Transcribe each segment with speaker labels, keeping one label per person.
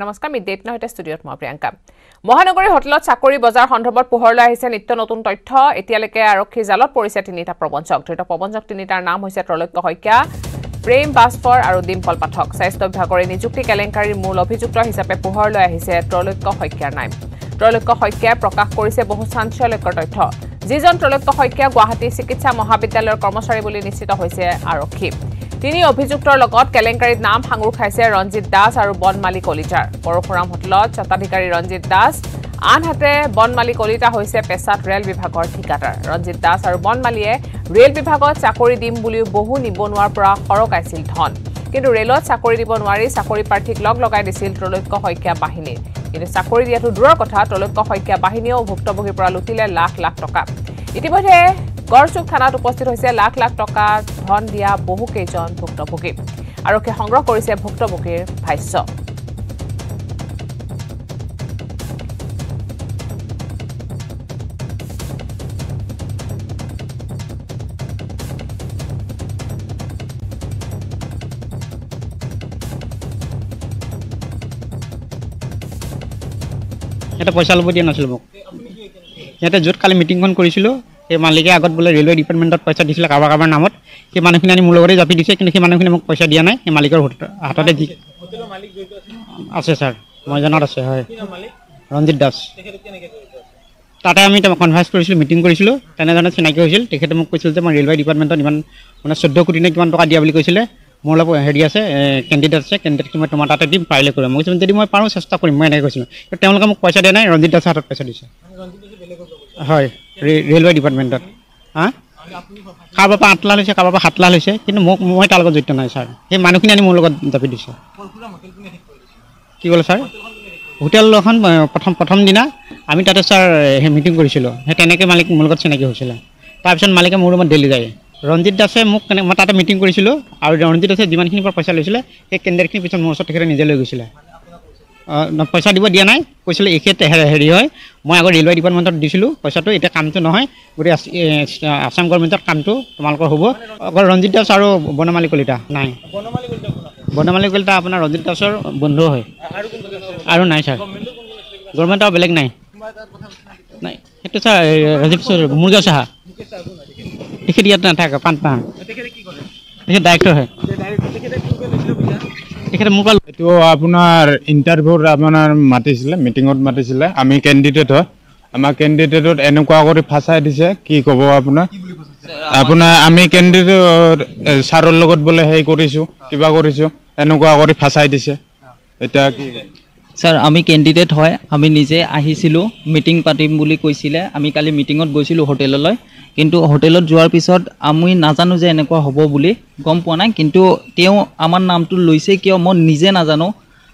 Speaker 1: নমস্কাৰ মিডডেট নহতে ষ্টুডিঅত মই প্ৰিয়ংকা মহানগৰী হোটেলত চাকৰি বজাৰ সন্দৰ্ভত পোহৰলৈ আহিছে নিত্য নতুন তথ্য এতিয়ালৈকে আৰক্ষী জালত পৰিছে তিনিটা প্ৰবঞ্চক তিনিটাৰ নাম হৈছে ত্ৰৈলোক্য শইকীয়া প্ৰেম বাস্ফৰ আৰু ডিম্পল পাঠক স্বাস্থ্য বিভাগৰ নিযুক্তি কেলেংকাৰীৰ মূল অভিযুক্ত হিচাপে পোহৰলৈ আহিছে ত্ৰৈলোক্য শইকীয়াৰ নাম ত্ৰৈলোক্য শইকীয়াই প্ৰকাশ কৰিছে বহু চাঞ্চল্যকৰ তথ্য যিজন ত্ৰৈলোক্য শইকীয়া গুৱাহাটী চিকিৎসা মহাবিদ্যালয়ৰ কৰ্মচাৰী বুলি নিশ্চিত হৈছে আৰক্ষী তিনি অভিযুক্তৰ লগত কেলেংকাৰীত নাম সাঙুৰ খাইছে ৰঞ্জিত দাস আৰু বনমালী কলিতাৰ পৰশুৰাম হোটেলত স্বত্বাধিকাৰী ৰঞ্জিত দাস আনহাতে বনমালী কলিতা হৈছে পেছাত ৰেল বিভাগৰ ঠিকাদাৰ ৰঞ্জিত দাস আৰু বনমালীয়ে ৰেল বিভাগত চাকৰি দিম বুলিও বহু নিবনুৱাৰ পৰা সৰকাইছিল ধন কিন্তু ৰেলত চাকৰি দিব নোৱাৰি চাকৰি প্ৰাৰ্থীক লগাই দিছিল ত্ৰৈলোক্য শইকীয়া বাহিনী কিন্তু চাকৰি দিয়াটো দূৰৰ কথা ত্ৰৈলোক্য শইকীয়া বাহিনীয়েও ভুক্তভোগীৰ পৰা লুটিলে লাখ লাখ টকা ইতিমধ্যে গড়চুক থানাত উপস্থিত হৈছে লাখ লাখ টকা ধন দিয়া বহু কেইজন ভুক্তভোগী আৰক্ষীয়ে সংগ্ৰহ কৰিছে ভুক্তভোগীৰ ভাষ্য
Speaker 2: এটা পইচা ল'ব দিয়া নাছিল মোক ইয়াতে য'ত কালি মিটিংখন কৰিছিলোঁ সেই মালিকে আগত বোলে ৰেলৱে ডিপাৰ্টমেণ্টত পইচা দিছিলে কাৰোবাৰ নামত সেই মানুহখিনি আনি মোৰ লগতে জাপি দিছে কিন্তু সেই মানুহখিনি মোক পইচা দিয়া নাই সেই মালিকৰ হাততে দি আছে ছাৰ মই জনাত আছে হয় ৰঞ্জিত দাস তাতে আমি কনভাৰ্চ কৰিছিলোঁ মিটিং কৰিছিলোঁ তেনেধৰণে চিনাকি হৈছিল তেখেতে মোক কৈছিল যে মই ৰেলৱে ডিপাৰ্টমেণ্টত ইমান মানে 14 কোটি নে কিমান টকা দিয়া বুলি কৈছিলে মোৰ অলপ হেৰি আছে কেণ্ডিডেট আছে কেণ্ডিডেটক মই তোমাৰ তাতে দিম পাৰিলে কৰিম মই কৈছোঁ যদি মই পাৰোঁ চেষ্টা কৰিম মই এনেকৈ কৈছিলোঁ কিন্তু তেওঁলোকে মোক পইচা দিয়া নাই ৰঞ্জিত দাসৰ হাতত পইচা দিছে হয় ৰেলৱে ডিপাৰ্টমেণ্টত কাৰোবাৰ পৰা 8 লাখ লৈছে কাৰোবাৰ পৰা 7 লাখ লৈছে কিন্তু মই তাৰ লগত জড়িত নাই ছাৰ সেই মানুহখিনি আনি মোৰ লগত জাপি দিছে কি ক'লে ছাৰ হোটেলখন প্ৰথম দিনা আমি তাতে ছাৰ সেই মিটিং কৰিছিলোঁ সেই তেনেকৈ মালিক মোৰ লগত চিনাকি হৈছিলে তাৰপিছত মালিকে মোৰ ৰুমত ডেইলি যায় ৰঞ্জিত দাসে মোক মই তাতে মিটিং কৰিছিলোঁ আৰু ৰঞ্জিত দাসে যিমানখিনিৰ পৰা পইচা লৈছিলে সেই কেণ্ডিডেটখিনি পিছত মোৰ ওচৰত তেখেতে নিজে লৈ গৈছিলে পইচা দিব দিয়া নাই কৈছিলে এখেতে হেৰি হয় মই আগৰ ৰেলৱে ডিপাৰ্টমেণ্টত দিছিলোঁ পইচাটো এতিয়া কামটো নহয় গোটেই আছাম গভৰ্ণমেণ্টৰ কামটো তোমালোকৰ হ'ব অকল ৰঞ্জিত দাস আৰু বনমালী কলিতা নাই বনমালী কলিতা আপোনাৰ ৰঞ্জিত দাসৰ বন্ধু হয় আৰু নাই ছাৰ গভৰ্ণমেণ্টৰ বেলেগ নাই নাই সেইটো ছাৰ ৰাজীৱ মুৰগাঁও চাহা তেখেত ইয়াত নাথাকে পানপাহাৰ তেখেত ডাইৰেক্টৰ হয় তেখেতে মোৰ পৰা
Speaker 3: এইটো আপোনাৰ ইণ্টাৰভিউত আপোনাৰ মাতিছিলে মিটিঙত মাতিছিলে আমি কেণ্ডিডেট হয় আমাৰ কেণ্ডিডেটত এনেকুৱা কৰি ফাঁচাই দিছে কি ক'ব আপোনাৰ আমি কেণ্ডিডেট ছাৰৰ লগত বোলে হেৰি কৰিছোঁ কিবা কৰিছোঁ এনেকুৱা কৰি ফাঁচাই দিছে এতিয়া কি
Speaker 4: ছাৰ আমি কেণ্ডিডেট হয় আমি নিজে আহিছিলোঁ মিটিং পাতিম বুলি কৈছিলে আমি কালি মিটিঙত গৈছিলোঁ হোটেললৈ কিন্তু হোটেলত যোৱাৰ পিছত আমি নাজানো যে এনেকুৱা হ'ব বুলি গম পোৱা নাই কিন্তু তেওঁ আমাৰ নামটো লৈছে কিয় মই নিজে নাজানো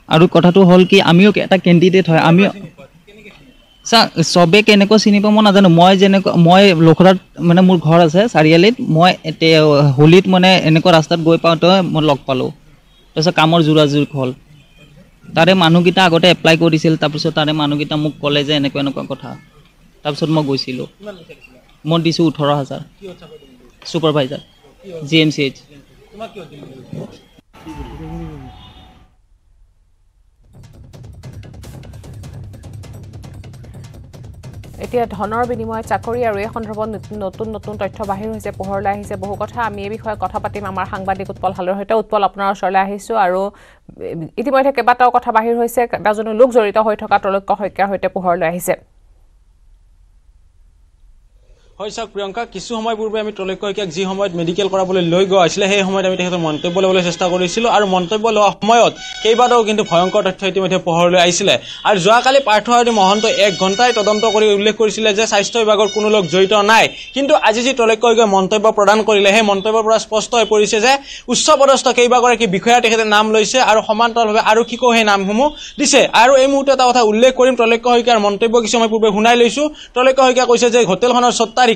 Speaker 4: আৰু কথাটো হ'ল কি আমিও এটা কেণ্ডিডেট হয় আমি ছাৰ চবে কেনেকৈ চিনি পাওঁ মই নাজানো মই লখৰাত মানে মোৰ ঘৰ আছে চাৰিআলিত মই হোলীত মানে এনেকুৱা ৰাস্তাত গৈ পাওঁতে মই লগ পালোঁ তাৰপিছত কামৰ যোগাযোগ হ'ল তাৰে মানুহকেইটা আগতে এপ্লাই কৰিছিল তাৰপিছত তাৰে মানুহকেইটা মোক ক'লে যে এনেকুৱা কথা তাৰপিছত মই গৈছিলোঁ মই দিছোঁ 18,000 ছুপাৰভাইজাৰ GMCH
Speaker 1: এতিয়া ধনৰ বিনিময় চাকৰি আৰু এই সন্দৰ্ভত নতুন তথ্য বাহিৰ হৈছে পোহৰলৈ আহিছে বহু কথা আমি এই বিষয়ে কথা পাতিম আমাৰ সাংবাদিক উৎপল হালৰ সৈতে উৎপল আপোনাৰ ওচৰলৈ আহিছোঁ আৰু ইতিমধ্যে কেইবাটাও কথা বাহিৰ হৈছে কেইবাজনো লোক জড়িত হৈ থকা ত্ৰৈলোক্য শইকীয়াৰ সৈতে পোহৰলৈ আহিছে
Speaker 5: হয় চাওক প্ৰিয়ংকা কিছু সময় পূৰ্বে আমি ত্ৰৈলোক্য শইকীয়াক যি সময়ত মেডিকেল কৰাবলৈ লৈ গৈ আছিলে সেই সময়ত আমি তেখেতৰ মন্তব্য ল'বলৈ চেষ্টা কৰিছিলোঁ আৰু মন্তব্য লোৱা সময়ত কেইবাটাও কিন্তু ভয়ংকৰ তথ্য ইতিমধ্যে পোহৰলৈ আহিছিলে আৰু যোৱাকালি পাৰ্থসাৰথী মহন্ত 1 ঘণ্টাই তদন্ত কৰি উল্লেখ কৰিছিলে যে স্বাস্থ্য বিভাগৰ কোনো লোক জড়িত নাই কিন্তু আজি যি ত্ৰৈলোক্য শইকীয়াই মন্তব্য প্ৰদান কৰিলে সেই মন্তব্যৰ পৰা স্পষ্ট হৈ পৰিছে যে উচ্চপদস্থ কেইবাগৰাকী বিষয়াৰ তেখেতে নাম লৈছে আৰু সমান্তৰালভাৱে আৰক্ষীকো সেই নামসমূহ দিছে আৰু এই মুহূৰ্তত এটা কথা উল্লেখ কৰিম ত্ৰৈলোক্য শইকীয়াৰ মন্তব্য কিছু সময় পূৰ্বে শুনাই লৈছোঁ ত্ৰৈলোক্য শইকীয়া কৈছে যে হোটেলখনৰ স্বত্বাধিকাৰী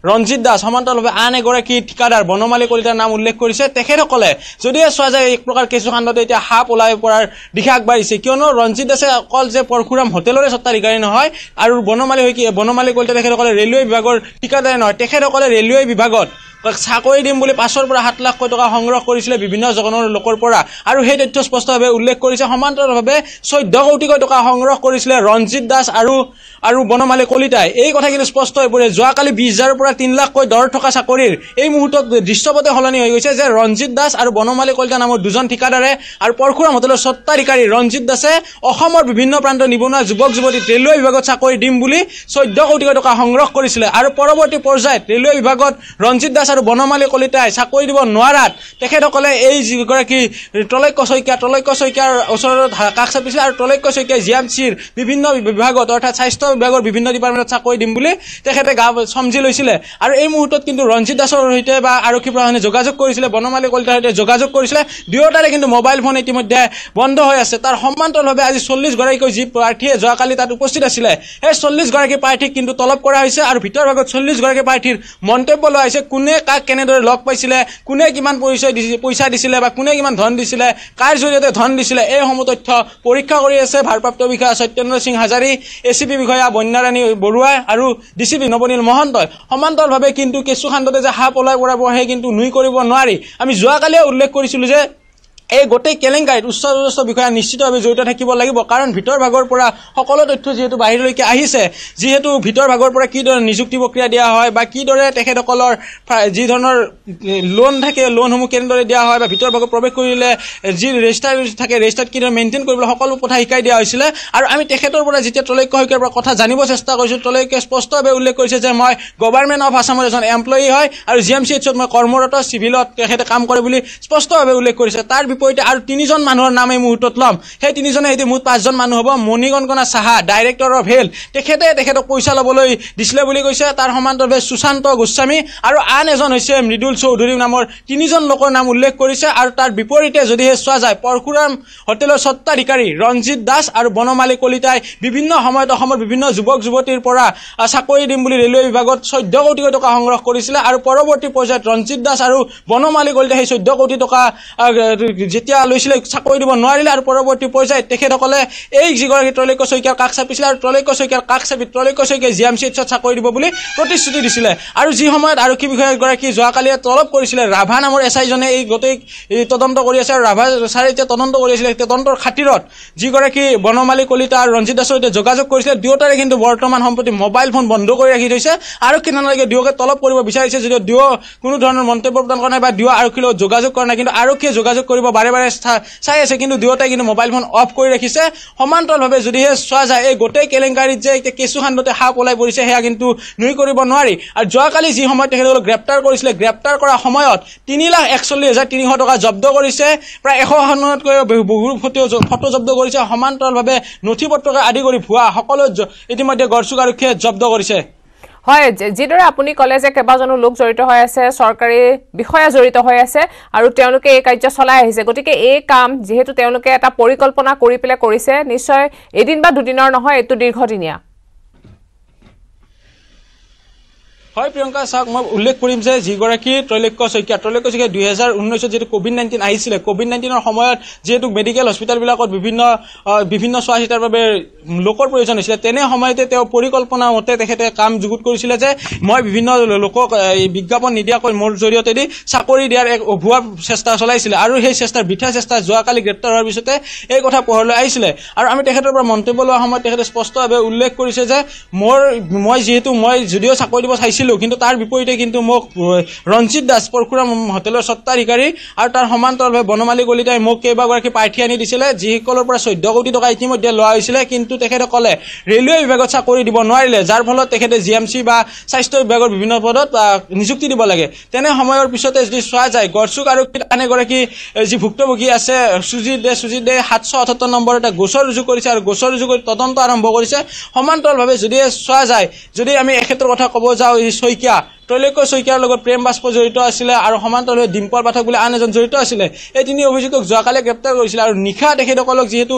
Speaker 5: ৰঞ্জিত দাস সমান্তৰালভাৱে আন এগৰাকী ঠিকাদাৰ বনমালী কলিতাৰ নাম উল্লেখ কৰিছে তেখেতসকলে যদিও চোৱা যায় এক প্ৰকাৰ কেঁচুকাণ্ডতে এতিয়া সাপ ওলাই পৰাৰ দিশা আগবাঢ়িছে কিয়নো ৰঞ্জিত দাসে অকল যে পৰশুৰাম হোটেলৰে স্বত্বাধিকাৰী নহয় আৰু বনমালী কলিতা তেখেতসকলে ৰেলৱে বিভাগৰ ঠিকাদাৰ নহয় তেখেতসকলে ৰেলৱে বিভাগত চাকৰি দিম বুলি 5ৰ পৰা 7 লাখ টকা সংগ্ৰহ কৰিছিলে বিভিন্ন জনৰ লোকৰ পৰা আৰু সেই তথ্য স্পষ্টভাৱে উল্লেখ কৰিছে সমান্তৰালভাৱে 14 কোটি টকা সংগ্ৰহ কৰিছিলে ৰঞ্জিত দাস আৰু বনমালী কলিতাই এই কথা কিন্তু স্পষ্ট হৈ পৰে যোৱাকালি 20,000 পৰা 3 লাখকৈ দৰ থকা চাকৰিৰ এই মুহূৰ্তত দৃশ্যপটে সলনি হৈ গৈছে যে ৰঞ্জিত দাস আৰু বনমালী কলিতা নামৰ দুজন ঠিকাদাৰে আৰু পৰশুৰাম হোটেলৰ স্বত্বাধিকাৰী ৰঞ্জিত দাসে অসমৰ বিভিন্ন প্ৰান্ত নিবনুৱা যুৱক যুৱতী ৰেলৱে বিভাগত চাকৰি দিম বুলি 14 কোটি টকা সংগ্ৰহ কৰিছিলে আৰু পৰৱৰ্তী পৰ্যায়ত ৰেলৱে বিভাগত ৰঞ্জিত দাস আৰু বনমালী কলিতাই চাকৰি দিব নোৱাৰাত তেখেতসকলে এই যিগৰাকী ত্ৰৈলোক্য শইকীয়াৰ ওচৰত কাষ চাপিছিল আৰু ত্ৰৈলোক্য শইকীয়াই জিএমচিৰ বিভিন্ন বিভাগত অৰ্থাৎ স্বাস্থ্য বিভাগৰ বিভিন্ন ডিপাৰ্টমেণ্টত চাকৰি দিম বুলি তেখেতে সমজি লৈছিলে আৰু এই মুহূৰ্তত কিন্তু ৰঞ্জিত দাসৰ সৈতে বা আৰক্ষী প্ৰশাসনে যোগাযোগ কৰিছিলে বনমালী কলিতাৰ সৈতে যোগাযোগ কৰিছিলে দুয়োটাৰে কিন্তু মোবাইল ফোন ইতিমধ্যে বন্ধ হৈ আছে তাৰ সমান্তৰালভাৱে আজি 40 গৰাকীকৈ যি প্ৰাৰ্থীয়ে যোৱাকালি তাত উপস্থিত আছিলে সেই 40 গৰাকী প্ৰাৰ্থীক কিন্তু তলব কৰা হৈছে আৰু ভিতৰ ভাগত 40 গৰাকী প্ৰাৰ্থীৰ মন্তব্য লোৱা হৈছে কোনে কাক কেনেদৰে লগ পাইছিলে কোনে কিমান পইচা দিছিলে বা কোনে কিমান ধন দিছিলে কাৰ জৰিয়তে ধন দিছিলে এই সমূহ তথ্য পৰীক্ষা কৰি আছে ভাৰপ্ৰাপ্ত বিষয়া সত্যেন্দ্ৰ সিং হাজাৰী এচিপি বিষয়া বন্যাৰাণী বৰুৱা আৰু ডিচিপি নৱনীল মহন্তই সমান্তৰালভাৱে কিন্তু কেঁচুখাণ্ডতে যে হাপ ওলাই পৰাব সেই কিন্তু নুই কৰিব নোৱাৰি আমি যোৱাকালিয়ে উল্লেখ কৰিছিলোঁ যে এই গোটেই কেলেংকাৰীত উচ্চপদস্থ বিষয়া নিশ্চিতভাৱে জড়িত থাকিব লাগিব কাৰণ ভিতৰ ভাগৰ পৰা সকলো তথ্য যিহেতু বাহিৰলৈকে আহিছে যিহেতু ভিতৰ ভাগৰ পৰা কিদৰে নিযুক্তি প্ৰক্ৰিয়া দিয়া হয় বা কিদৰে তেখেতসকলৰ যি ধৰণৰ লোন থাকে লোনসমূহ কেনেদৰে দিয়া হয় বা ভিতৰ ভাগত প্ৰৱেশ কৰিলে যি ৰেজিষ্টাৰ থাকে ৰেজিষ্টাৰত কিদৰে মেইনটেইন কৰিবলৈ সকলো কথা শিকাই দিয়া হৈছিলে আৰু আমি তেখেতৰ পৰা যেতিয়া ত্ৰৈলোক্য শইকীয়াৰ পৰা কথা জানিব চেষ্টা কৰিছোঁ ত্ৰৈলোক্যই স্পষ্টভাৱে উল্লেখ কৰিছে যে মই গভৰ্ণমেণ্ট অফ আছামৰ এজন এমপ্লয়ী হয় আৰু জিএমচিএইচত মই কৰ্মৰত চিভিলত তেখেতে কাম কৰে বুলি স্পষ্টভাৱে উল্লেখ কৰিছে তাৰ বিপৰীতে আৰু 3জন মানুহৰ নাম এই মুহূৰ্তত ল'ম সেই 3জনে এটি মুঠ 5জন মানুহ হ'ব Manikankana Saha director of health তেখেতক পইচা ল'বলৈ দিছিলে বুলি কৈছে তাৰ সমান্তৰালভাৱে সুশান্ত গোস্বামী আৰু আন এজন হৈছে মৃদুল চৌধুৰী নামৰ 3জন লোকৰ নাম উল্লেখ কৰিছে আৰু তাৰ বিপৰীতে যদিহে চোৱা যায় পৰশুৰাম হোটেলৰ স্বত্বাধিকাৰী ৰঞ্জিত দাস আৰু বনমালী কলিতাই বিভিন্ন সময়ত অসমৰ বিভিন্ন যুৱক যুৱতীৰ পৰা চাকৰি দিম বুলি ৰেলৱে বিভাগত 14 কোটি টকা সংগ্ৰহ কৰিছিলে আৰু পৰৱৰ্তী পৰ্যায়ত ৰঞ্জিত দাস আৰু বনমালী কলিতাই সেই 14 কোটি টকা যেতিয়া লৈছিলে চাকৰি দিব নোৱাৰিলে আৰু পৰৱৰ্তী পৰ্যায়ত তেখেতসকলে এই যিগৰাকী ত্ৰৈলোক্য শইকীয়াৰ কাষ চাপিছিলে আৰু ত্ৰৈলোক্য শইকীয়াৰ কাষ চাপি ত্ৰৈলোক্য শইকীয়াই জিএমচিএইচত চাকৰি দিব বুলি প্ৰতিশ্ৰুতি দিছিলে আৰু যি সময়ত আৰক্ষী বিষয়াগৰাকী যোৱাকালি তলব কৰিছিলে ৰাভা নামৰ এছআইজনে এই গোটেই তদন্ত কৰি আছে আৰু ৰাভা ছাৰে এতিয়া তদন্ত কৰি আছিলে তদন্তৰ খাতিৰত যিগৰাকী বনমালী কলিতা আৰু ৰঞ্জিত দাসৰ সৈতে যোগাযোগ কৰিছিলে দুয়োটাৰে কিন্তু বৰ্তমান সম্প্ৰতি মোবাইল ফোন বন্ধ কৰি ৰাখি থৈছে আৰক্ষী থানালৈকে দুয়োকে তলব কৰিব বিচাৰিছে যদিও দুয়ো কোনো ধৰণৰ মন্তব্য প্ৰদান কৰা নাই বা দুয়ো আৰক্ষীৰ লগত যোগাযোগ কৰা নাই কিন্তু আৰক্ষীয়ে যোগাযোগ কৰিব বাৰে বাৰে চাই আছে কিন্তু দুয়োটাই কিন্তু মোবাইল ফোন অফ কৰি ৰাখিছে সমান্তৰালভাৱে যদিহে চোৱা যায় এই গোটেই কেলেংকাৰীত যে এতিয়া কেঁচুখাণ্ডতে সাপ ওলাই পৰিছে সেয়া কিন্তু নুই কৰিব নোৱাৰি আৰু যোৱাকালি যি সময়ত তেখেতসকলক গ্ৰেপ্তাৰ কৰিছিলে গ্ৰেপ্তাৰ কৰা সময়ত 3,41,300 টকা জব্দ কৰিছে প্ৰায় 100খনতকৈ বহু ফটো জব্দ কৰিছে সমান্তৰালভাৱে নথি পত্ৰ আদি কৰি ভুৱা সকলো ইতিমধ্যে গড়চুক আৰক্ষীয়ে জব্দ কৰিছে
Speaker 1: হয় যিদৰে আপুনি ক'লে যে কেইবাজনো লোক জড়িত হৈ আছে চৰকাৰী বিষয়া জড়িত হৈ আছে আৰু তেওঁলোকে এই কাৰ্য চলাই আহিছে গতিকে এই কাম যেহেতু তেওঁলোকে এটা পৰিকল্পনা কৰি পেলাই কৰিছে নিশ্চয় এদিন বা দুদিনৰ নহয় এটো দীৰ্ঘদিনীয়া
Speaker 5: হয় প্ৰিয়ংকা চাওক মই উল্লেখ কৰিম যে যিগৰাকী ত্ৰৈলোক্য শইকীয়া 2019 যেটো কোভিড-19 আহিছিলে কোভিড-19ৰ সময়ত যেটো মেডিকেল হস্পিটালবিলাকত বিভিন্ন চোৱা চিতাৰ বাবে লোকৰ প্ৰয়োজন হৈছিলে তেনে সময়তে তেওঁ পৰিকল্পনা মতে তেখেতে কাম যুগুত কৰিছিলে যে মই বিভিন্ন লোকক বিজ্ঞাপন নিদিয়াকৈ মোৰ জৰিয়তে দি চাকৰি দিয়াৰ এক অভুৱা চেষ্টা চলাইছিলে আৰু সেই চেষ্টাৰ বৃথা চেষ্টা যোৱাকালি গ্ৰেপ্তাৰ হোৱাৰ পিছতে এই কথা পোহৰলৈ আহিছিলে আৰু আমি তেখেতৰ পৰা মন্তব্য লোৱা সময়ত তেখেতে স্পষ্টভাৱে উল্লেখ কৰিছে যে মই যদিও চাকৰি দিব চাইছিলোঁ কিন্তু তাৰ বিপৰীতে কিন্তু মোক ৰঞ্জিত দাস পৰশুৰাম হোটেলৰ স্বত্বাধিকাৰী আৰু তাৰ সমান্তৰালভাৱে বনমালী কলিতাই মোক কেইবাগৰাকী প্ৰাৰ্থী আনি দিছিলে যিসকলৰ পৰা 14 কোটি টকা ইতিমধ্যে লোৱা হৈছিলে কিন্তু তেখেতসকলে ৰেলৱে বিভাগত চাকৰি দিব নোৱাৰিলে যাৰ ফলত তেখেতে জিএমচি বা স্বাস্থ্য বিভাগৰ বিভিন্ন পদত নিযুক্তি দিব লাগে তেনে সময়ৰ পিছতে যদি চোৱা যায় গড়চুক আৰক্ষীৰ আন এগৰাকী যি ভুক্তভোগী আছে সুজিত দে 778 নম্বৰ এটা গোচৰ ৰুজু কৰিছে আৰু গোচৰ ৰুজু কৰি তদন্ত আৰম্ভ কৰিছে সমান্তৰালভাৱে যদি চোৱা যায় যদি আমি এক্ষেত্ৰৰ কথা ক'ব যাওঁ শইকীয়া ত্ৰৈলোক্য শইকীয়াৰ লগত প্ৰেম বাষ্প জড়িত আছিলে আৰু সমান্তৰালভাৱে ডিম্পল পাঠক বুলি আন এজন জড়িত আছিলে এই তিনি অভিযুক্তক যোৱাকালি গ্ৰেপ্তাৰ কৰিছিল আৰু নিশা তেখেতসকলক যিহেতু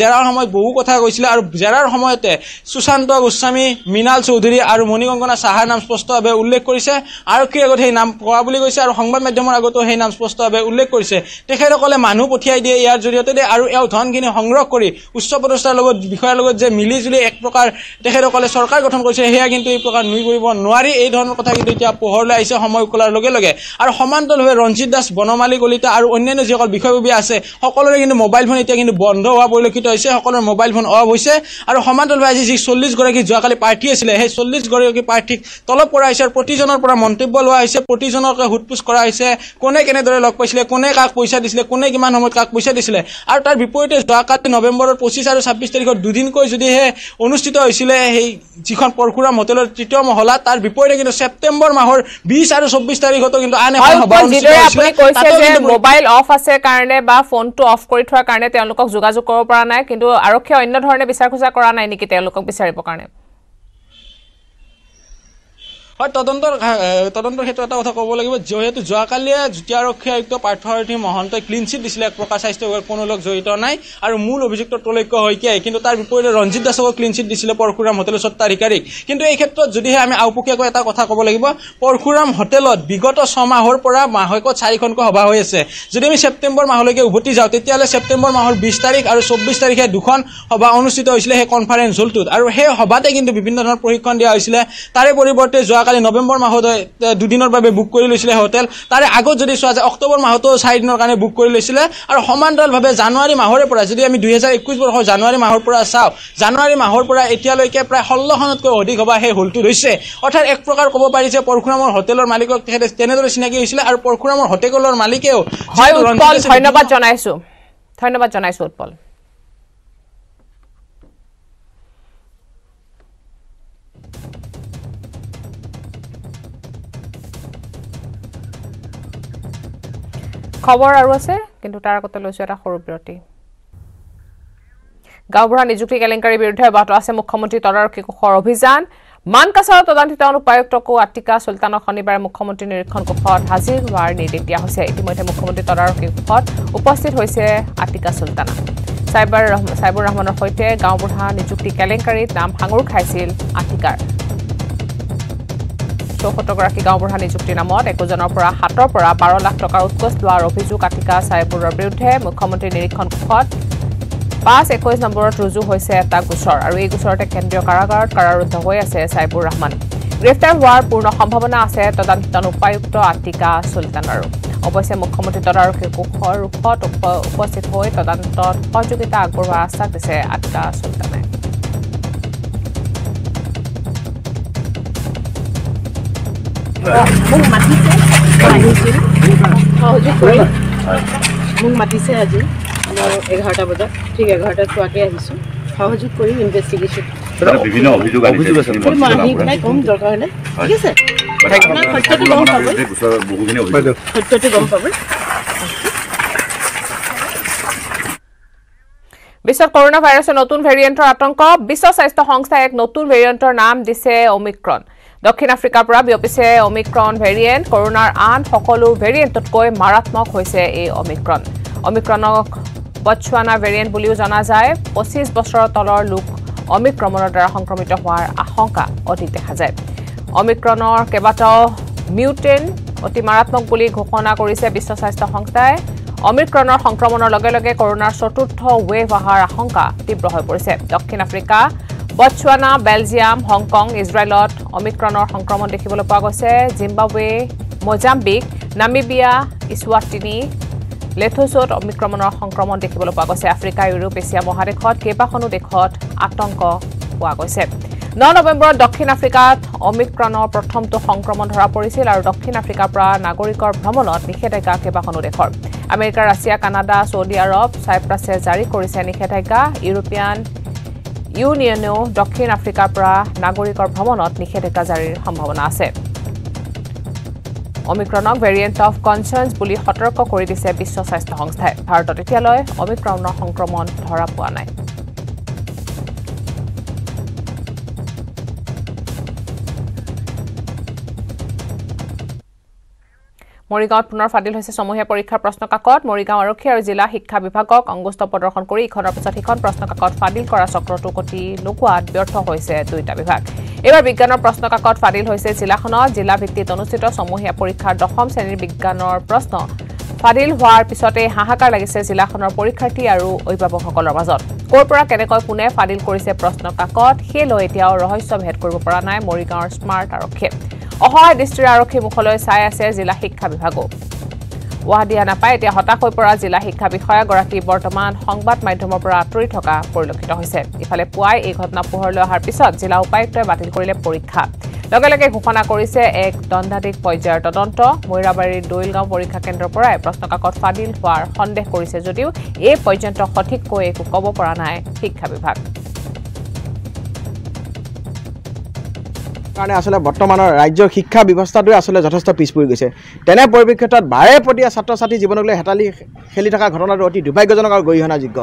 Speaker 5: জেৰাৰ সময়ত বহু কথা কৈছিলে আৰু জেৰাৰ সময়তে সুশান্ত গোস্বামী মৃণাল চৌধুৰী আৰু মণিকংকনা সাহাৰ নাম স্পষ্টভাৱে উল্লেখ কৰিছে আৰক্ষীৰ আগত সেই নাম কোৱা বুলি কৈছে আৰু সংবাদ মাধ্যমৰ আগতো সেই নাম স্পষ্টভাৱে উল্লেখ কৰিছে তেখেতসকলে মানুহ পঠিয়াই দিয়ে ইয়াৰ জৰিয়তে আৰু এওঁ ধনখিনি সংগ্ৰহ কৰি উচ্চপদস্থৰ লগত বিষয়াৰ লগত যে মিলিজুলি এক প্ৰকাৰ তেখেতসকলে চৰকাৰ গঠন কৰিছে সেয়া কিন্তু এই প্ৰকাৰ নুই কৰিব নোৱাৰি এই ধৰণৰ কথা কিন্তু এতিয়া পোহৰলৈ আহিছে সময় উকলাৰ লগে লগে আৰু সমান্তৰালভাৱে ৰঞ্জিত দাস বনমালী কলিতা আৰু অন্যান্য যিসকল বিষয়ববী আছে সকলোৰে কিন্তু মোবাইল ফোন এতিয়া কিন্তু বন্ধ হোৱা পৰিলক্ষিত হৈছে সকলোৰে মোবাইল ফোন অফ হৈছে আৰু সমান্তৰালভাৱে আজি যি 40 গৰাকী যোৱাকালি প্ৰাৰ্থী আছিলে সেই 40 গৰাকী প্ৰাৰ্থীক তলব কৰা হৈছে আৰু প্ৰতিজনৰ পৰা মন্তব্য লোৱা হৈছে প্ৰতিজনকে হুটপুচ কৰা হৈছে কোনে কেনেদৰে লগ পাইছিলে কোনে কাক পইচা দিছিলে কোনে কিমান সময়ত কাক পইচা দিছিলে আৰু তাৰ বিপৰীতে যোৱাকালি নৱেম্বৰৰ 25 আৰু 26 তাৰিখত দুদিনকৈ যদিহে অনুষ্ঠিত হৈছিলে সেই যিখন পৰশুৰাম হোটেলৰ তৃতীয় মহলা তাৰ বিপৰীতে কিন্তু ছেপ্টেম্বৰ মাহৰ 20 আৰু 24 তাৰিখতো কিন্তু আন এখন সভা অনুষ্ঠিত হৈছিলে
Speaker 1: কৈছে যে মোবাইল অফ আছে কাৰণে বা ফোনটো অফ কৰি থোৱাৰ কাৰণে তেওঁলোকক যোগাযোগ কৰিব পৰা নাই কিন্তু আৰক্ষীয়ে অন্য ধৰণে বিচাৰ খোজা কৰা নাই নেকি তেওঁলোকক বিচাৰিবৰ কাৰণে
Speaker 5: হয় তদন্তৰ ক্ষেত্ৰত এটা কথা ক'ব লাগিব যেহেতু যোৱাকালিয়ে যুটীয়া আৰক্ষী আয়ুক্ত পাৰ্থসাৰথী মহন্তই ক্লিন চিট দিছিলে এক প্ৰকাৰ স্বাস্থ্য বিভাগৰ কোনো লোক জড়িত নাই আৰু মূল অভিযুক্ত ত্ৰৈলোক্য শইকীয়াই কিন্তু তাৰ বিপৰীতে ৰঞ্জিত দাসক ক্লিন চিট দিছিলে পৰশুৰাম হোটেলৰ স্বত্বাধিকাৰীক কিন্তু এই ক্ষেত্ৰত যদিহে আমি আওপকীয়াকৈ এটা কথা ক'ব লাগিব পৰশুৰাম হোটেলত বিগত 6 মাহৰ পৰা মাহেকত 4খনকৈ সভা হৈ আছে যদি আমি ছেপ্টেম্বৰ মাহলৈকে উভতি যাওঁ তেতিয়াহ'লে ছেপ্টেম্বৰ মাহৰ 20 তাৰিখ আৰু 24 তাৰিখে দুখন সভা অনুষ্ঠিত হৈছিলে সেই কনফাৰেন্স হলটোত আৰু সেই সভাতে কিন্তু বিভিন্ন ধৰণৰ প্ৰশিক্ষণ দিয়া হৈছিলে তাৰে পৰিৱৰ্তে যোৱাকালি নৱেম্বৰ মাহত দুদিনৰ বাবে বুক কৰি লৈছিলে হোটেল তাৰে আগত যদি চোৱা যায় অক্টোবৰ মাহতো 4 দিনৰ কাৰণে বুক কৰি লৈছিলে আৰু সমান্তৰালভাৱে জানুৱাৰী মাহৰে পৰা যদি আমি 2021 বৰ্ষৰ জানুৱাৰী মাহৰ পৰা চাওঁ জানুৱাৰী মাহৰ পৰা এতিয়ালৈকে প্ৰায় 16খনতকৈ অধিক সভা সেই হলটোত হৈছে অৰ্থাৎ এক প্ৰকাৰ ক'ব পাৰি যে পৰশুৰামৰ হোটেলৰ মালিকক তেখেতে তেনেদৰে চিনাকি হৈছিলে আৰু পৰশুৰামৰ হোটেলৰ মালিকেও
Speaker 1: ধন্যবাদ জনাইছো উৎপল খবৰ আৰু আছে কিন্তু তাৰ আগতে লৈছো এটা সৰু বিৰতি গাঁওবুঢ়া নিযুক্তি কেলেংকাৰীৰ বিৰুদ্ধে অব্যাহত আছে মুখ্যমন্ত্ৰী তদাৰকী কোষৰ অভিযান মানকাছাৰৰ তদন্তিত উপায়ুক্তকো আতিকা সুলতানক শনিবাৰে মুখ্যমন্ত্ৰী নিৰীক্ষণ কোষত হাজিৰ হোৱাৰ নিৰ্দেশ দিয়া হৈছে ইতিমধ্যে মুখ্যমন্ত্ৰী তদাৰকী কোষত উপস্থিত হৈছে আতিকা সুলতানা চাইবুৰ ৰহমানৰ সৈতে গাঁওবুঢ়া নিযুক্তি কেলেংকাৰীত নাম ভাঙুৰ খাইছিল আতিকাৰ ৭৪ গৰাকী গাঁওবুঢ়া নিযুক্তিৰ নামত একোজনৰ পৰা 7ৰ পৰা 12 লাখ টকাৰ উৎকোচ লোৱাৰ অভিযোগ আতিকা চাইবুৰৰ বিৰুদ্ধে মুখ্যমন্ত্ৰী নিৰীক্ষণ কোষত ৫-২১ নম্বৰত ৰুজু হৈছে এটা গোচৰ আৰু এই গোচৰতে কেন্দ্ৰীয় কাৰাগাৰত কাৰাৰুদ্ধ হৈ আছে চাইবুৰ ৰহমান গ্ৰেপ্তাৰ হোৱাৰ পূৰ্ণ সম্ভাৱনা আছে তদন্ত উপায়ুক্ত আতিকা সুলতানৰো অৱশ্যে মুখ্যমন্ত্ৰী তদাৰকী কোষৰ ৰূপত উপস্থিত হৈ তদন্তত সহযোগিতা আগবঢ়োৱাৰ আশ্বাস দিছে আতিকা সুলতানে
Speaker 6: মোক মাতিছে আজি 11টা বজাত ঠিক 11টাত পোৱাকৈ আহিছোঁ সহযোগ কৰিম ইনভেষ্টিগেশ্যন
Speaker 7: বিভিন্ন অভিযোগ আছে
Speaker 6: কম দৰকাৰ হ'লে ঠিক আছে সত্যটো গম পাব
Speaker 1: বিশ্বত কৰোনা ভাইৰাছৰ নতুন ভেৰিয়েণ্টৰ আতংক বিশ্ব স্বাস্থ্য সংস্থাই এক নতুন ভেৰিয়েণ্টৰ নাম দিছে অমিক্ৰন দক্ষিণ আফ্ৰিকাৰ পৰা বিয়পিছে অমিক্ৰন ভেৰিয়েণ্ট কৰোনাৰ আন সকলো ভেৰিয়েণ্টতকৈ মাৰাত্মক হৈছে এই অমিক্ৰণক বটছৱানা ভেৰিয়েণ্ট বুলিও জনা যায় 25 বছৰৰ তলৰ লোক অমিক্ৰনৰ দ্বাৰা সংক্ৰমিত হোৱাৰ আশংকা অধিক দেখা যায় অমিক্ৰণৰ কেইবাটাও মিউটেণ্ট অতি মাৰাত্মক বুলি ঘোষণা কৰিছে বিশ্ব স্বাস্থ্য সংস্থাই অমিক্ৰণৰ সংক্ৰমণৰ লগে লগে কৰোনাৰ চতুৰ্থ ৱেভ অহাৰ আশংকা তীব্ৰ হৈ পৰিছে দক্ষিণ আফ্ৰিকা বটছৱানা বেলজিয়াম হংকং ইজৰাইলত অমিক্ৰণৰ সংক্ৰমণ দেখিবলৈ পোৱা গৈছে জিম্বাবৱে মোজাম্বিক নামিবিয়া ইছৱাটিনি লেথোছত অমিক্ৰমণৰ সংক্ৰমণ দেখিবলৈ পোৱা গৈছে আফ্ৰিকা ইউৰোপ এছিয়া মহাদেশত কেইবাখনো দেশত আতংক পোৱা গৈছে 9 নৱেম্বৰত দক্ষিণ আফ্ৰিকাত অমিক্ৰণৰ প্ৰথমটো সংক্ৰমণ ধৰা পৰিছিল আৰু দক্ষিণ আফ্ৰিকাৰ পৰা নাগৰিকৰ ভ্ৰমণত নিষেধাজ্ঞা কেইবাখনো দেশৰ আমেৰিকা ৰাছিয়া কানাডা ছৌদি আৰৱ ছাইপ্ৰাছে জাৰি কৰিছে নিষেধাজ্ঞা ইউৰোপীয়ান ইউনিয়নেও দক্ষিণ আফ্ৰিকাৰ পৰা নাগৰিকৰ ভ্ৰমণত নিষেধাজ্ঞা জাৰিৰ সম্ভাৱনা আছে অমিক্ৰণক ভেৰিয়েণ্ট অফ কনচাৰ্নছ বুলি সতৰ্ক কৰি দিছে বিশ্ব স্বাস্থ্য সংস্থাই ভাৰতত এতিয়ালৈ অমিক্ৰণৰ সংক্ৰমণ ধৰা পোৱা নাই মৰিগাঁৱত পুনৰ ফাদিল হৈছে সমূহীয়া পৰীক্ষাৰ প্ৰশ্নকাকত মৰিগাঁও আৰক্ষী আৰু জিলা শিক্ষা বিভাগক অংগুষ্ঠ প্ৰদৰ্শন কৰি ইখনৰ পিছত সিখন প্ৰশ্নকাকত ফাদিল কৰা চক্ৰটো গতি লগোৱাত ব্যৰ্থ হৈছে দুয়োটা বিভাগ এইবাৰ বিজ্ঞানৰ প্ৰশ্নকাকত ফাদিল হৈছে জিলাখনত জিলা ভিত্তিত অনুষ্ঠিত সমূহীয়া পৰীক্ষাৰ 10ম শ্ৰেণীৰ বিজ্ঞানৰ প্ৰশ্ন ফাদিল হোৱাৰ পিছতে হাহাকাৰ লাগিছে জিলাখনৰ পৰীক্ষাৰ্থী আৰু অভিভাৱকসকলৰ মাজত ক'ৰ পৰা কেনেকৈ কোনে ফাদিল কৰিছে প্ৰশ্নকাকত সেই লৈ এতিয়াও ৰহস্য ভেদ কৰিব পৰা নাই মৰিগাঁৱৰ স্মাৰ্ট আৰক্ষীয়ে অসহায় দৃষ্টিৰে আৰক্ষী মুখলৈ চাই আছে জিলা শিক্ষা বিভাগো উৱা দিয়া নাপায় এতিয়া হতাশ হৈ পৰা জিলা শিক্ষা বিষয়াগৰাকী বৰ্তমান সংবাদ মাধ্যমৰ পৰা আঁতৰি থকা পৰিলক্ষিত হৈছে ইফালে পুৱাই এই ঘটনা পোহৰলৈ অহাৰ পিছত জিলা উপায়ুক্তই বাতিল কৰিলে পৰীক্ষা লগে লগে ঘোষণা কৰিছে এক দণ্ডাধীশ পৰ্যায়ৰ তদন্ত মৈৰাবাৰীৰ দৈলগাঁও পৰীক্ষা কেন্দ্ৰৰ পৰাই প্ৰশ্নকাকত ফাদিল হোৱাৰ সন্দেহ কৰিছে যদিও এই পৰ্যন্ত সঠিককৈ একো ক'ব পৰা নাই শিক্ষা বিভাগ
Speaker 8: কাৰণে আসলে বৰ্তমানৰ ৰাজ্যৰ শিক্ষা ব্যৱস্থাটোৱে আসলে যথেষ্ট পিছ পৰি গৈছে তেনে পৰিপ্ৰেক্ষিতত বাৰে প্ৰতি ছাত্ৰ ছাত্ৰী জীৱনক লৈ হেতালি খেলি থকা ঘটনাটো অতি দুৰ্ভাগ্যজনক আৰু গৰিহণাযোগ্য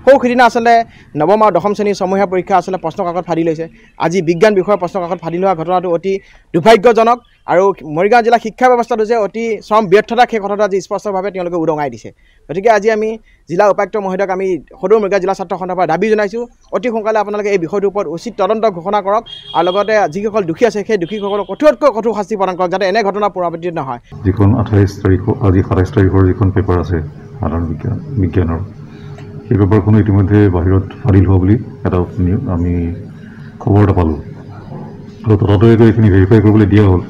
Speaker 8: সৌখিদিনা আসলে নৱম আৰু দশম শ্ৰেণীৰ সমূহীয়া পৰীক্ষা আসলে প্ৰশ্নকাকত ফাদি লৈছে আজি বিজ্ঞান বিষয়ৰ প্ৰশ্নকাকত ফাদি লোৱা ঘটনাটো অতি দুৰ্ভাগ্যজনক আৰু মৰিগাঁও জিলা শিক্ষা ব্যৱস্থাটো যে অতি চৰম ব্যৰ্থতা সেই কথাটো আজি স্পষ্টভাৱে তেওঁলোকে উদঙাই দিছে গতিকে আজি আমি জিলা উপায়ুক্ত মহোদয়ক আমি সদৌ মৰিগাঁও জিলা ছাত্ৰ সন্থাৰ পৰা দাবী জনাইছোঁ অতি সোনকালে আপোনালোকে এই বিষয়টোৰ ওপৰত উচিত তদন্ত ঘোষণা কৰক আৰু লগতে যিসকল দোষী আছে সেই দোষীসকলক কঠোৰতকৈ কঠোৰ শাস্তি প্ৰদান কৰক যাতে এনে ঘটনা পুনৰাবৃত্তি নহয়
Speaker 9: যিখন 28 তাৰিখ আজি 27 তাৰিখৰ যিখন পেপাৰ আছে সাধাৰণ বিজ্ঞানৰ সেই পেপাৰখন ইতিমধ্যে বাহিৰত ফাদিল হোৱা বুলি এটা আমি খবৰ এটা পালোঁ আৰু তথাপিও এইখিনি ভেৰিফাই কৰিবলৈ দিয়া হ'ল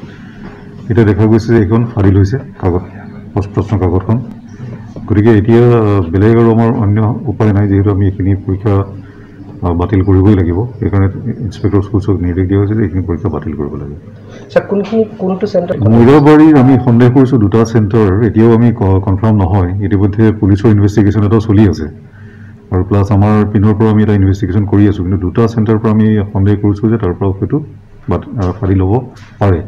Speaker 9: এতিয়া দেখা গৈছে যে এইখন ফাদিল হৈছে কাগজ প্ৰশ্ন কাকতখন গতিকে এতিয়া বেলেগ আৰু আমাৰ অন্য উপায় নাই যিহেতু আমি এইখিনি পৰীক্ষা বাতিল কৰিবই লাগিব সেইকাৰণে ইনস্পেক্টৰ স্কুলছক নিৰ্দেশ দিয়া হৈছে যে এইখিনি পৰীক্ষা বাতিল কৰিব লাগে মৈৰাবাৰীৰ আমি সন্দেহ কৰিছোঁ দুটা চেণ্টাৰ এতিয়াও আমি কনফাৰ্ম নহয় ইতিমধ্যে পুলিচৰ ইনভেষ্টিগেশ্যন এটাও চলি আছে আৰু প্লাছ আমাৰ পিনৰ পৰা আমি এটা ইনভেষ্টিগেশ্যন কৰি আছোঁ কিন্তু দুটা চেণ্টাৰৰ পৰা আমি সন্দেহ কৰিছোঁ যে তাৰ পৰা হয়তো ফাদিল হ'ব পাৰে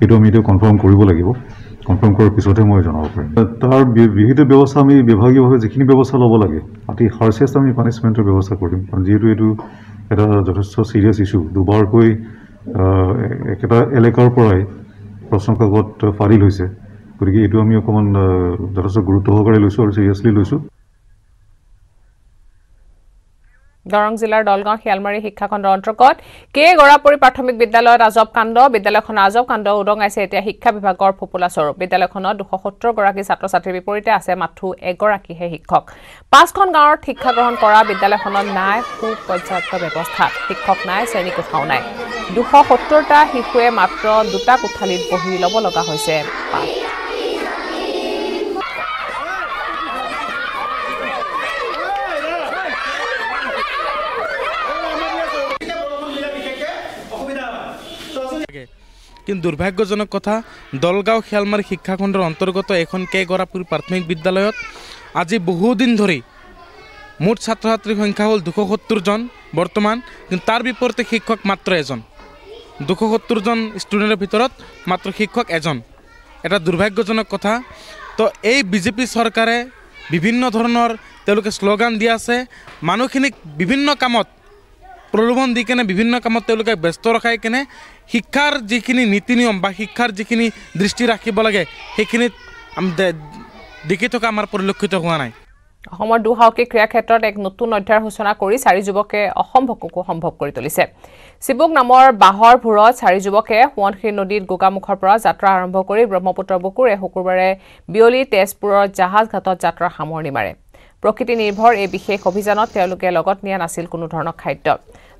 Speaker 9: এইটো আমি এতিয়া কনফাৰ্ম কৰিব লাগিব কনফাৰ্ম কৰাৰ পিছতহে মই জনাব পাৰিম তাৰ বিহিত ব্যৱস্থা আমি বিভাগীয়ভাৱে যিখিনি ব্যৱস্থা ল'ব লাগে অতি হাৰ্চেষ্ট আমি পানিছমেণ্টৰ ব্যৱস্থা কৰিম কাৰণ যিহেতু এইটো এটা যথেষ্ট ছিৰিয়াছ ইছ্যু দুবাৰকৈ একেটা এলেকাৰ পৰাই প্ৰশ্নকাকত ফাদিল হৈছে গতিকে এইটো আমি অকণমান যথেষ্ট গুৰুত্ব সহকাৰে লৈছোঁ আৰু ছিৰিয়াছলি লৈছোঁ
Speaker 1: দৰং জিলাৰ দলগাঁও শিয়ালমাৰী শিক্ষাখণ্ডৰ অন্তৰ্গত কে গৰাপুৰী প্ৰাথমিক বিদ্যালয়ত আজব কাণ্ড বিদ্যালয়খনৰ আজব কাণ্ড উদঙাইছে এতিয়া শিক্ষা বিভাগৰ ফোপোলা স্বৰূপ বিদ্যালয়খনত 270 গৰাকী ছাত্ৰ ছাত্ৰীৰ বিপৰীতে আছে মাথো এগৰাকীহে শিক্ষক 5খন গাঁৱত শিক্ষা গ্ৰহণ কৰা বিদ্যালয়খনত নাই সুপৰ্যাপ্ত ব্যৱস্থা শিক্ষক নাই শ্ৰেণীকোঠাও নাই 270টা শিশুৱে মাত্ৰ 2টা কোঠালিত বহি ল'ব লগা হৈছে
Speaker 10: কিন্তু দুৰ্ভাগ্যজনক কথা দলগাঁও শিয়ালমাৰী শিক্ষাখণ্ডৰ অন্তৰ্গত এখন কে গৰাপুৰী প্ৰাথমিক বিদ্যালয়ত আজি বহুদিন ধৰি মুঠ ছাত্ৰ ছাত্ৰীৰ সংখ্যা হ'ল 270 জন বৰ্তমান কিন্তু তাৰ বিপৰীতে শিক্ষক মাত্ৰ এজন 270 জন ষ্টুডেণ্টৰ ভিতৰত মাত্ৰ শিক্ষক এজন এটা দুৰ্ভাগ্যজনক কথা তো এই বিজেপি চৰকাৰে বিভিন্ন ধৰণৰ তেওঁলোকে শ্লোগান দি আছে মানুহখিনিক বিভিন্ন কামত প্ৰলোভন দি কেনে বিভিন্ন কামত তেওঁলোকে ব্যস্ত ৰখাই কেনে শিক্ষাৰ যিখিনি নীতি নিয়ম বা শিক্ষাৰ যিখিনি দৃষ্টি ৰাখিব লাগে সেইখিনিত দেখি থকা আমাৰ পৰিলক্ষিত হোৱা নাই
Speaker 1: অসমৰ দুঃসাহসিক ক্ৰীড়া ক্ষেত্ৰত এক নতুন অধ্যায়ৰ সূচনা কৰি 4 যুৱকে অসম্ভৱকো সম্ভৱ কৰি তুলিছে চিবুক নামৰ বাহৰ ভূৰত 4 যুৱকে সোৱণশিৰি নদীত গোগামুখৰ পৰা যাত্ৰা আৰম্ভ কৰি ব্ৰহ্মপুত্ৰৰ বুকুৰে শুকুৰবাৰে বিয়লি তেজপুৰৰ জাহাজ ঘাটত যাত্ৰাৰ সামৰণি মাৰে প্ৰকৃতি নিৰ্ভৰ এই বিশেষ অভিযানত তেওঁলোকে লগত নিয়া নাছিল কোনো ধৰণৰ খাদ্য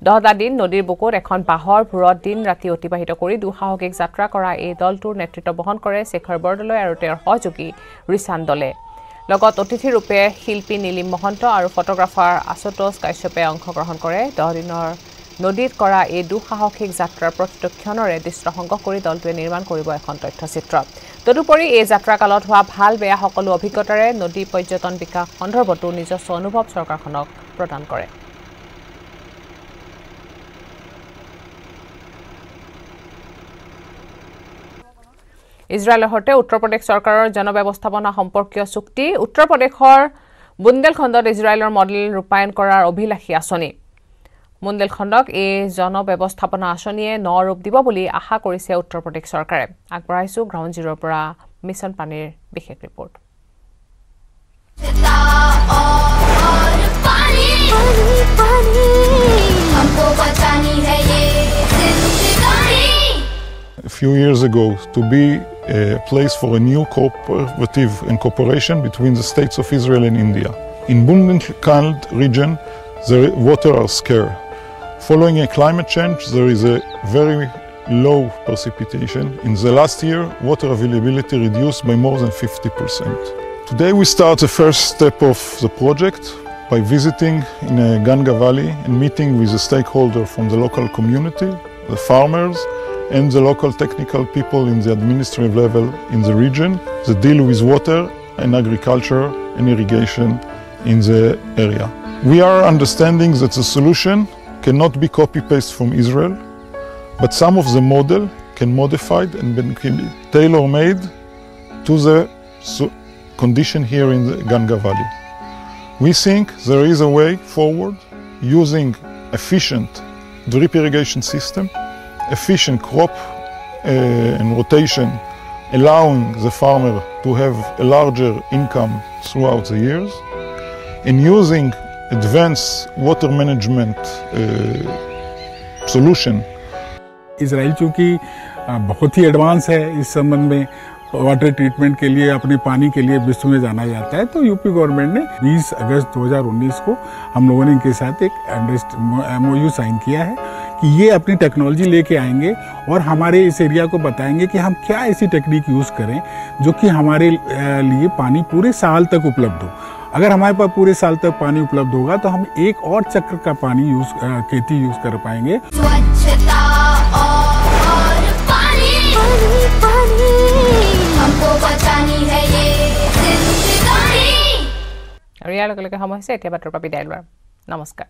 Speaker 1: 10টা দিন নদীৰ বুকুত এখন বাহৰ ভূৰত দিন ৰাতি অতিবাহিত কৰি দুঃসাহসিক যাত্ৰা কৰা এই দলটোৰ নেতৃত্ব বহন কৰে শেখৰ বৰদলৈ আৰু তেওঁৰ সহযোগী ৰিচান দলে লগত অতিথি ৰূপে শিল্পী নীলিম মহন্ত আৰু ফটোগ্ৰাফাৰ আশুতোষ কাশ্যপে অংশগ্ৰহণ কৰে 10 দিনৰ নদীত কৰা এই দুঃসাহসিক যাত্ৰাৰ প্ৰতিটো ক্ষণৰে দৃশ্য সংগ্ৰহ কৰি দলটোৱে নিৰ্মাণ কৰিব এখন তথ্যচিত্ৰ তদুপৰি এই যাত্ৰাকালত হোৱা ভাল বেয়া সকলো অভিজ্ঞতাৰে নদী পৰ্যটন বিকাশ সন্দৰ্ভতো নিজস্ব অনুভৱ চৰকাৰখনক প্ৰদান কৰে ইজৰাইলৰ সৈতে উত্তৰ প্ৰদেশ চৰকাৰৰ জনব্যৱস্থাপনা সম্পৰ্কীয় চুক্তি উত্তৰ প্ৰদেশৰ বুন্দেলখণ্ডত ইজৰাইলৰ মডেল ৰূপায়ণ কৰাৰ অভিলাষী আঁচনি বুন্দেলখণ্ডক এই জনব্যৱস্থাপনা আঁচনিয়ে ন ৰূপ দিব বুলি আশা কৰিছে উত্তৰ প্ৰদেশ চৰকাৰে আগবঢ়াইছো গ্ৰাউণ্ড জিৰোৰ পৰা মিছন পানীৰ বিশেষ report
Speaker 11: A few years ago to be a place for a new cooperative and cooperation between the states of Israel and India. In Bundelkhand region, the water are scarce. Following a climate change, there is a very low precipitation. In the last year, water availability reduced by more than 50%. Today we start the first step of the project by visiting in Ganga Valley and meeting with the stakeholders from the local community, the farmers, and the local technical people in the administrative level in the region that deal with water and agriculture and irrigation in the area. We are understanding that the solution cannot be copy-paste from Israel, but some of the model can modified and can be tailor-made to the condition here in the Ganga Valley. We think there is a way forward using efficient drip irrigation system, efficient crop and rotation, allowing the farmer to have a larger income throughout the years, and using advanced water management solution.
Speaker 12: Israel चूँकि बहुत ही advance है इस संबंध में water treatment के लिए अपने पानी के लिए विश्व में जाना जाता है, तो यूपी गवर्नमेंट ने 20 अगस्त 2019 को हम लोगों ने इनके साथ एक MOU साइन किया है कि ये अपनी टेक्नोलॉजी लेके आएंगे और हमारे इस एरिया को बताएंगे कि हम क्या ऐसी टेक्निक यूज़ करें जो कि हमारे लिए पानी पूरे साल तक उपलब्ध हो। अगर हमारे पास पूरे साल तक पानी उपलब्ध होगा तो हम एक और चक्र का पानी खेती यूज़ कर पाएंगे।
Speaker 1: हमको बचानी है ये जिंदगानी। और यार लोग समय से बिदाय लोৱাৰ। नमस्कार।